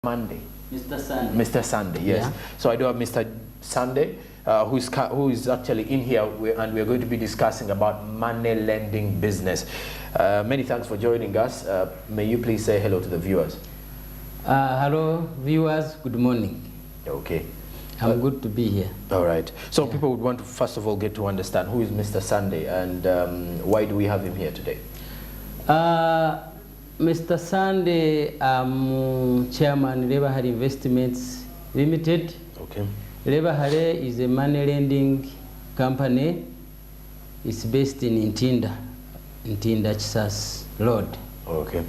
Monday. Mr. Sunday. Mr. Sunday, yes. Yeah. So I do have Mr. Sunday, who is actually in here, and we're going to be discussing about money lending business. Many thanks for joining us. May you please say hello to the viewers. Hello, viewers. Good morning. Okay. I'm good to be here. All right. So people would want to first of all get to understand who is Mr. Sunday and why do we have him here today? Mr. Sunday, I'm chairman Rebahare Investments Limited. Okay. Rebahare is a money lending company. It's based in Ntinda Chisas Road. Okay.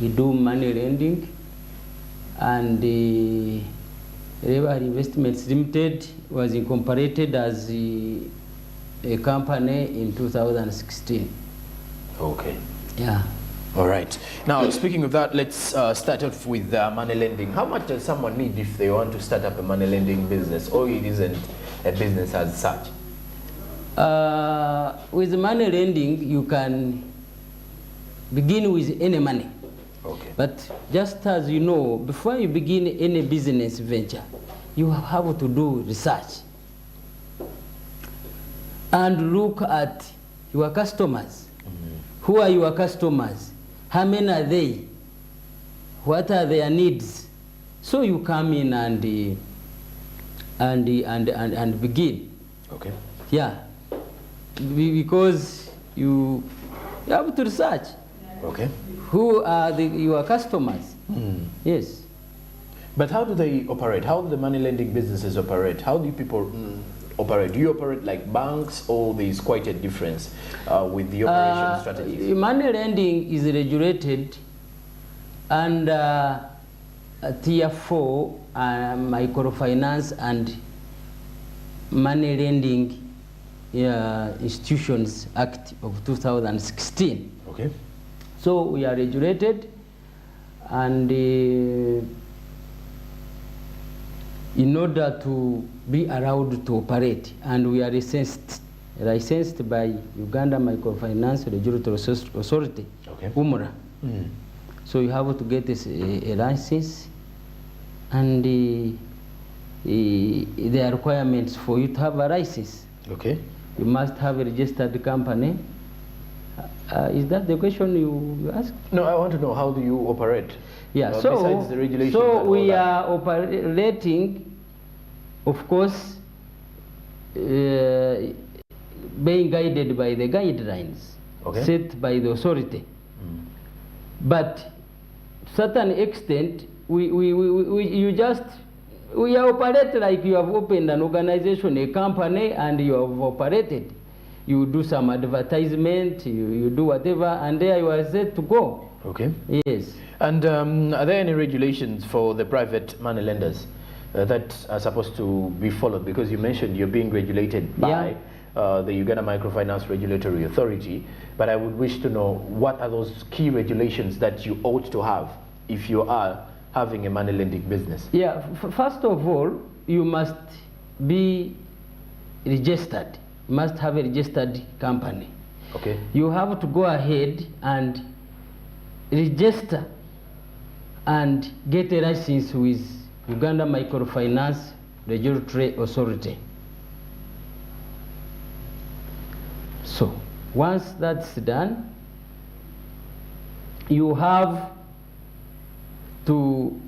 We do money lending, and Rebahare Investments Limited was incorporated as a company in 2016. Okay. Yeah. All right. Now, speaking of that, let's start off with money lending. How much does someone need if they want to start up a money lending business, or it isn't a business as such? With money lending, you can begin with any money. Okay. But just as you know, before you begin any business venture, you have to do research and look at your customers. Who are your customers? How many are they? What are their needs? So you come in and begin. Okay. Yeah. Because you have to research. Okay. Who are your customers? Yes. But how do they operate? How do the money lending businesses operate? How do people operate? Do you operate like banks, or there is quite a difference with the operation strategies? Money lending is regulated under Tier 4 Microfinance and Money Lending Institutions Act of 2016. Okay. So we are regulated, and in order to be allowed to operate, and we are licensed by Uganda Microfinance Regulatory Authority, okay. UMRA. So you have to get a license, and the requirements for you to have a license. Okay. You must have a registered company. Is that the question you asked? No, I want to know, how do you operate? Yeah, besides the regulations. So we are operating, of course, being guided by the guidelines, okay, set by the authority. But to a certain extent, we operate like you have opened an organization, a company, and you have operated. You do some advertisement, you do whatever, and there you are set to go. Okay. Yes. And are there any regulations for the private money lenders that are supposed to be followed? Because you mentioned you're being regulated by the Uganda Microfinance Regulatory Authority, but I would wish to know, what are those key regulations that you ought to have if you are having a money lending business? Yeah, first of all, you must be registered. You must have a registered company. Okay. You have to go ahead and register and get a license with Uganda Microfinance Regulatory Authority. So once that's done, you have to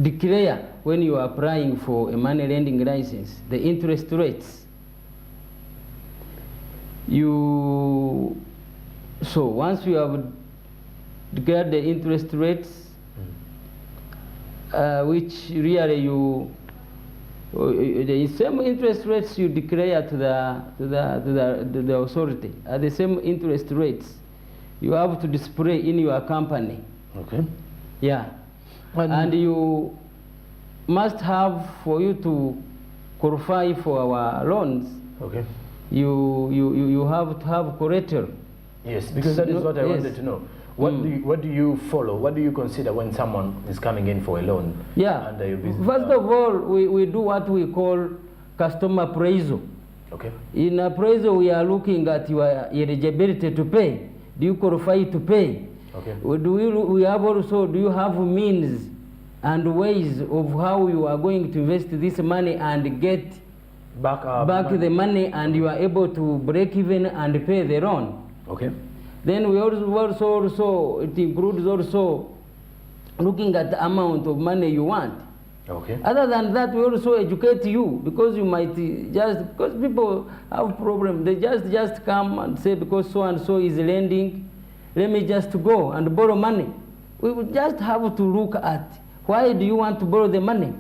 declare, when you are applying for a money lending license, the interest rates. So once you have declared the interest rates, which really the same interest rates you declare to the authority are the same interest rates you have to display in your company. Okay. Yeah. And you must have, for you to qualify for our loans, okay, you have to have collateral. Yes, because that is what I wanted to know. What do you follow? What do you consider when someone is coming in for a loan? Yeah. Under your business? First of all, we do what we call customer appraisal. Okay. In appraisal, we are looking at your eligibility to pay. Do you qualify to pay? Okay. Do you have means and ways of how you are going to invest this money and get back the money, and you are able to break even and pay the loan. Okay. Then we also it includes also looking at the amount of money you want. Okay. Other than that, we also educate you, because you might because people have problem. They just come and say, because so and so is lending, let me just go and borrow money. We would just have to look at, why do you want to borrow the money?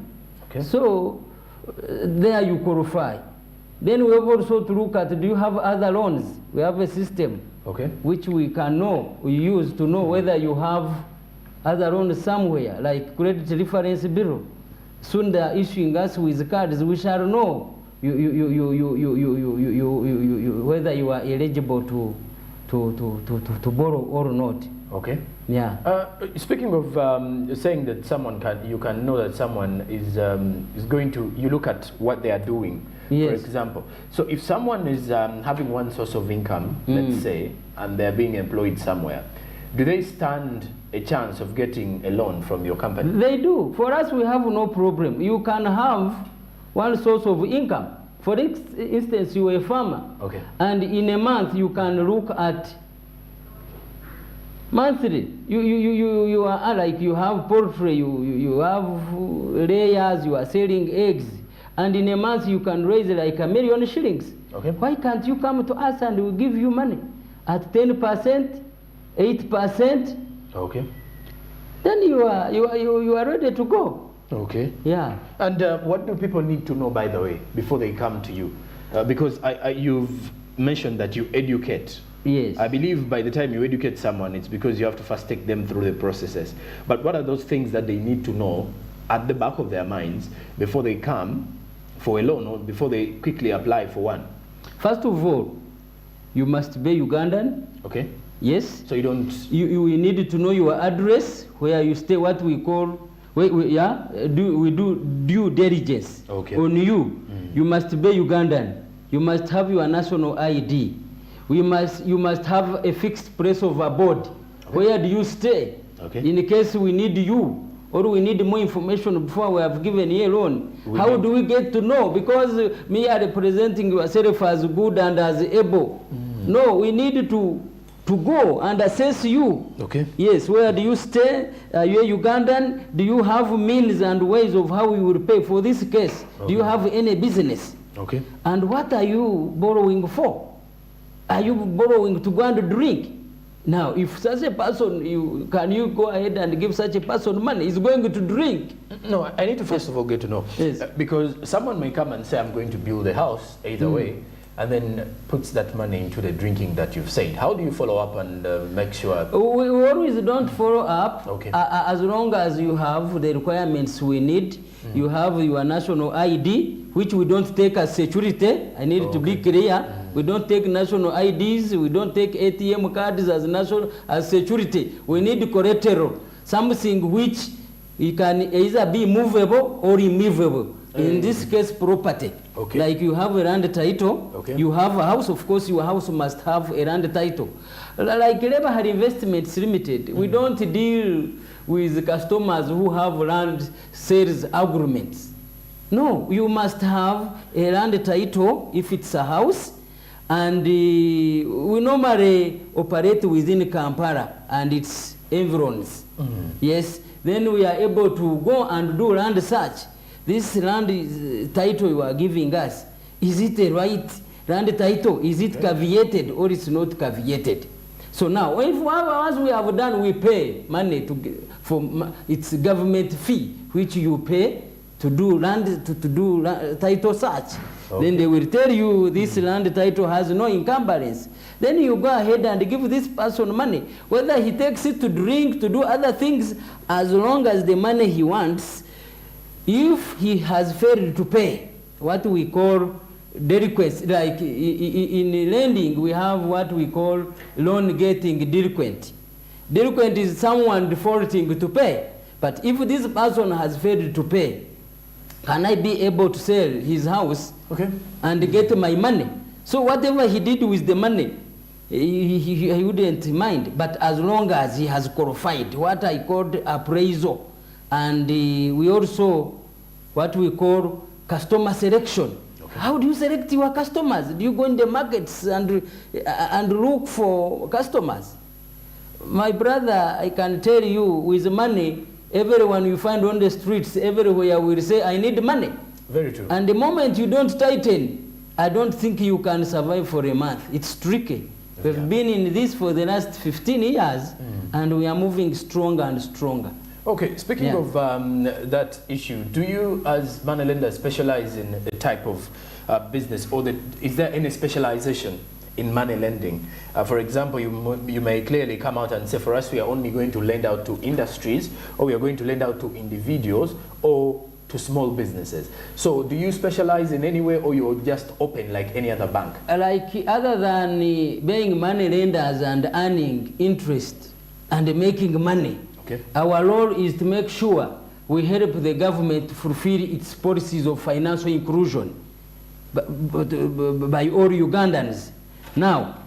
Okay. So there you qualify. Then we have also to look at, do you have other loans? We have a system, okay, which we use to know whether you have other loans somewhere, like credit reference bureau. Soon they are issuing us with cards. We shall know whether you are eligible to borrow or not. Okay. Yeah. Speaking of saying that you can know that someone is going to, you look at what they are doing. Yes. For example, so if someone is having one source of income, let's say, and they're being employed somewhere, do they stand a chance of getting a loan from your company? They do. For us, we have no problem. You can have one source of income. For instance, you are a farmer. Okay. And in a month, you can look at monthly. You are like, you have poultry, you have layers, you are selling eggs. And in a month, you can raise like $1 million shillings. Okay. Why can't you come to us and we'll give you money at 10%, 8%? Okay. Then you are ready to go. Okay. Yeah. And what do people need to know, by the way, before they come to you? Because you've mentioned that you educate. Yes. I believe by the time you educate someone, it's because you have to first take them through the processes. But what are those things that they need to know at the back of their minds before they come for a loan, or before they quickly apply for one? First of all, you must be Ugandan. Okay. Yes. So you don't... You need to know your address, where you stay, what we call... we do due diligence, okay, on you. You must be Ugandan. You must have your national ID. You must have a fixed place of abode. Okay. Where do you stay? Okay. In case we need you, or we need more information before we have given you a loan. How do we get to know? Because me are representing yourself as good and as able. No, we need to go and assess you. Okay. Yes, where do you stay? Are you a Ugandan? Do you have means and ways of how you will pay for this case? Okay. Do you have any business? Okay. And what are you borrowing for? Are you borrowing to go and drink? Now, if such a person, can you go ahead and give such a person money? He's going to drink. No, I need to first of all get to know. Yes. Because someone may come and say, I'm going to build a house, either way, and then puts that money into the drinking that you've said. How do you follow up and make sure? We always don't follow up. Okay. As long as you have the requirements we need. You have your national ID, which we don't take as security. I need to be clear. We don't take national IDs. We don't take ATM cards as security. We need collateral, something which you can either be movable or immovable. In this case, property. Okay. Like you have a land title, okay, you have a house, of course your house must have a land title. Like Labour Investments Limited, we don't deal with customers who have land sales agreements. No, you must have a land title if it's a house, and we normally operate within Kampala and its environs. Yes, then we are able to go and do land search. This land title you are giving us, is it a right land title? Is it caveated or it's not caveated? So now, once we have done, we pay money for its government fee, which you pay to do title search. Okay. Then they will tell you this land title has no encumbrance. Then you go ahead and give this person money, whether he takes it to drink, to do other things, as long as the money he wants. If he has failed to pay, what we call delinquency, like in lending, we have what we call loan getting delinquent. Delinquent is someone defaulting to pay. But if this person has failed to pay, can I be able to sell his house and get my money? So whatever he did with the money, he wouldn't mind. But as long as he has qualified, what I called appraisal, And we also, what we call customer selection. Okay. How do you select your customers? Do you go in the markets and look for customers? My brother, I can tell you, with money, everyone you find on the streets, everywhere will say, I need money. Very true. And the moment you don't tighten, I don't think you can survive for a month. It's tricky. We've been in this for the last 15 years, and we are moving stronger and stronger. Okay, speaking of that issue, do you as money lenders specialize in a type of business, or is there any specialization in money lending? For example, you may clearly come out and say, for us, we are only going to lend out to industries, or we are going to lend out to individuals, or to small businesses. So do you specialize in any way, or you're just open like any other bank? Like other than being money lenders and earning interest and making money, okay, our role is to make sure we help the government fulfill its policies of financial inclusion by all Ugandans. Now,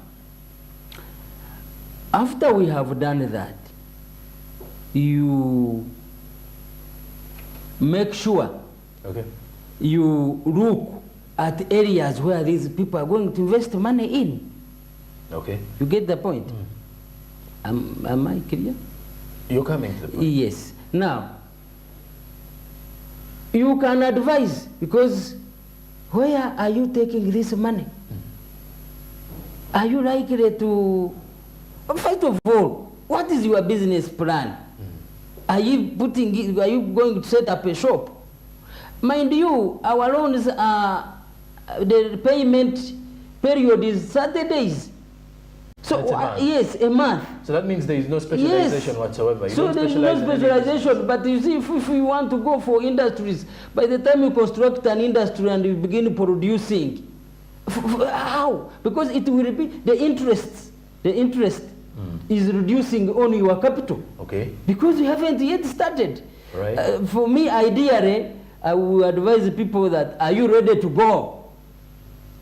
after we have done that, you make sure you look at areas where these people are going to invest money in. Okay. You get the point? Am I clear? You're coming to the point. Yes. Now, you can advise, because where are you taking this money? Are you likely to, first of all, what is your business plan? Are you going to set up a shop? Mind you, our loans are, the payment period is 30 days. So yes, a month. So that means there is no specialization whatsoever. So there is no specialization, but you see, if we want to go for industries, by the time you construct an industry and you begin producing, how? Because it will be the interest is reducing on your capital. Okay. Because you haven't yet started. Right. For me, ideally, I would advise people that, are you ready to go?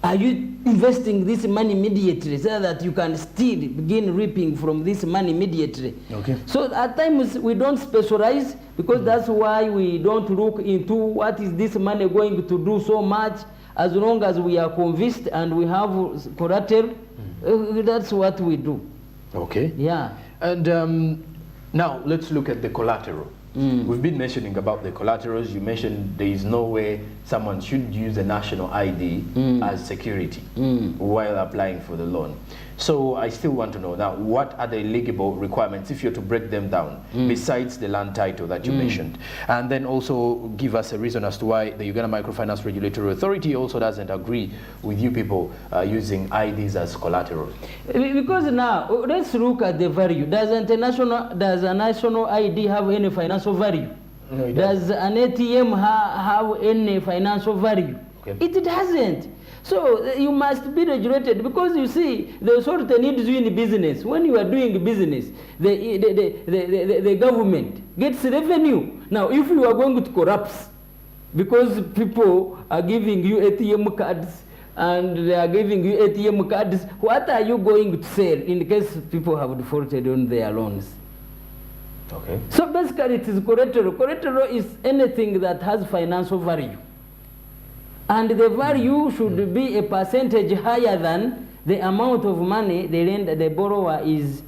Are you investing this money immediately so that you can still begin reaping from this money immediately? Okay. So at times we don't specialize, because that's why we don't look into what is this money going to do so much. As long as we are convinced and we have collateral, that's what we do. Okay. Yeah. And now let's look at the collateral. We've been mentioning about the collaterals. You mentioned there is no way someone should use a national ID as security while applying for the loan. So I still want to know now, what are the eligible requirements, if you're to break them down, besides the land title that you mentioned? And then also give us a reason as to why the Uganda Microfinance Regulatory Authority also doesn't agree with you people using IDs as collateral. Because now, let's look at the value. Does a national ID have any financial value? No, does an ATM have any financial value? Okay. It doesn't. So you must be regulated, because you see, the authority needs you in business. When you are doing business, the government gets revenue. Now, if you are going to collapse because people are giving you ATM cards and they are giving you ATM cards, what are you going to sell in case people have defaulted on their loans? Okay. So basically it is collateral. Collateral is anything that has financial value. And the value should be a percentage higher than the amount of money the borrower is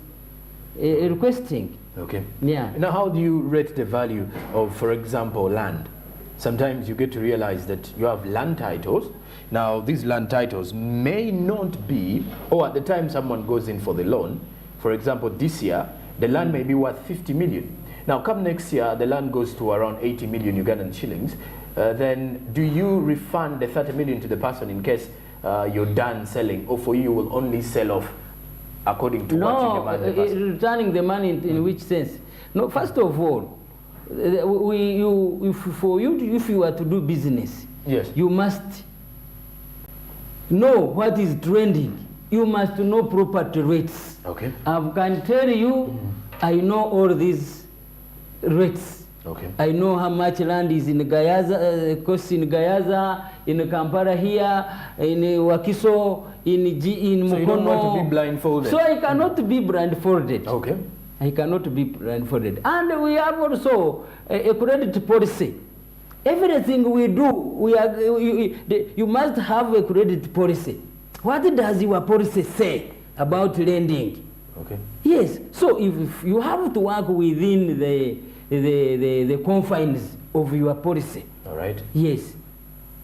requesting. Okay. Yeah. Now, how do you rate the value of, for example, land? Sometimes you get to realize that you have land titles. Now, these land titles may not be, or at the time someone goes in for the loan, for example, this year, the land may be worth 50 million. Now, come next year, the land goes to around 80 million Ugandan shillings. Then do you refund the 30 million to the person in case you're done selling, or for you will only sell off according to what you demand the person? Returning the money in which sense? No, first of all, if you are to do business, yes, you must know what is trending. You must know property rates. Okay. I can tell you, I know all these rates. Okay. I know how much land is in Gayaza, costs in Gayaza, in Kampala here, in Wakiso, in Mukono. So you don't want to be blindfolded? So I cannot be blindfolded. Okay. he cannot be blindfolded. And we have also a credit policy. Everything we do, you must have a credit policy. What does your policy say about lending? Okay. Yes. So if you have to work within the confines of your policy. All right. Yes.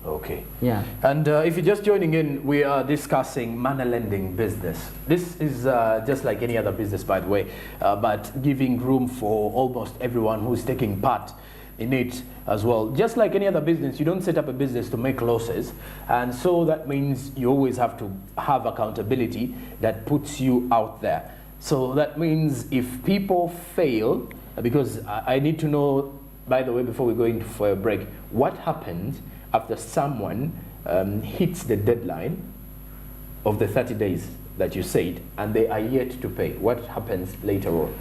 Okay. Yeah. And if you're just joining in, we are discussing money lending business. This is just like any other business, by the way, but giving room for almost everyone who's taking part in it as well. Just like any other business, you don't set up a business to make losses, and so that means you always have to have accountability that puts you out there. So that means if people fail, because I need to know, by the way, before we go into for a break, what happens after someone hits the deadline of the 30 days that you said and they are yet to pay? What happens later on?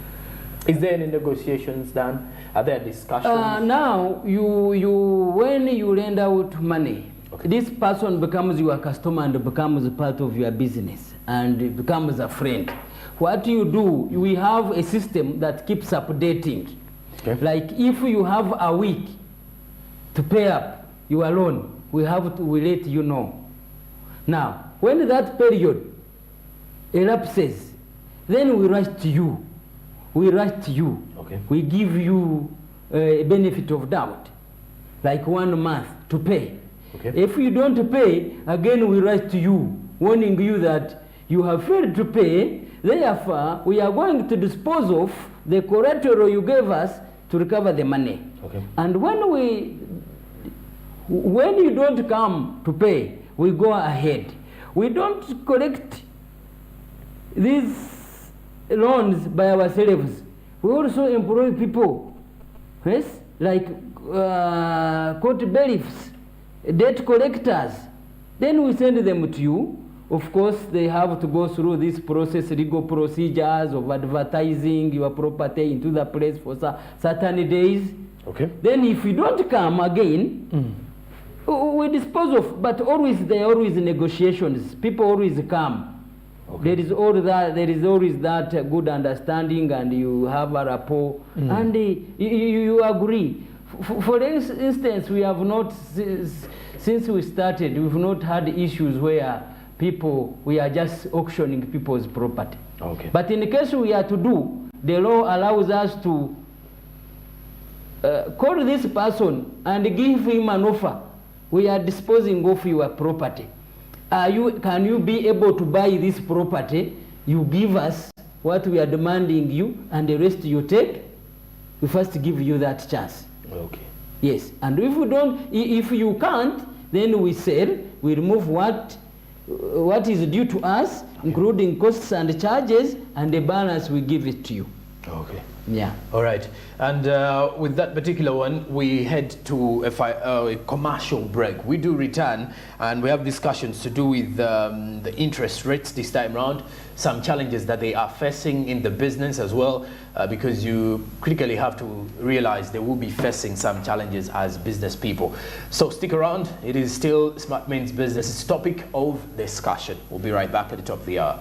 Is there any negotiations done? Are there discussions? Now, when you lend out money, okay, this person becomes your customer and becomes part of your business and becomes a friend. What you do, we have a system that keeps updating. Okay. Like if you have a week to pay up your loan, we let you know. Now, when that period elapses, then we write to you. Okay. We give you a benefit of doubt, like 1 month to pay. Okay. If you don't pay, again we write to you, warning you that you have failed to pay, therefore we are going to dispose of the collateral you gave us to recover the money. Okay. And when you don't come to pay, we go ahead. We don't collect these loans by ourselves. We also employ people, yes, like court bailiffs, debt collectors. Then we send them to you. Of course, they have to go through this process, legal procedures of advertising your property into the place for certain days. Okay. Then if you don't come again, we dispose of, but there are always negotiations. People always come. Okay. There is always that good understanding, and you have a rapport, and you agree. For instance, we have not, since we started, we've not had issues where we are just auctioning people's property. Okay. But in the case we are to do, the law allows us to call this person and give him an offer. We are disposing of your property. Can you be able to buy this property? You give us what we are demanding you, and the rest you take. We first give you that chance. Okay. Yes, and if you can't, then we sell. We remove what is due to us, including costs and charges, and the balance we give it to you. Okay. Yeah. All right. And with that particular one, we head to a commercial break. We do return, and we have discussions to do with the interest rates this time around, some challenges that they are facing in the business as well, because you critically have to realize they will be facing some challenges as business people. So stick around. It is still Smart Means Business's topic of discussion. We'll be right back at the top of the hour.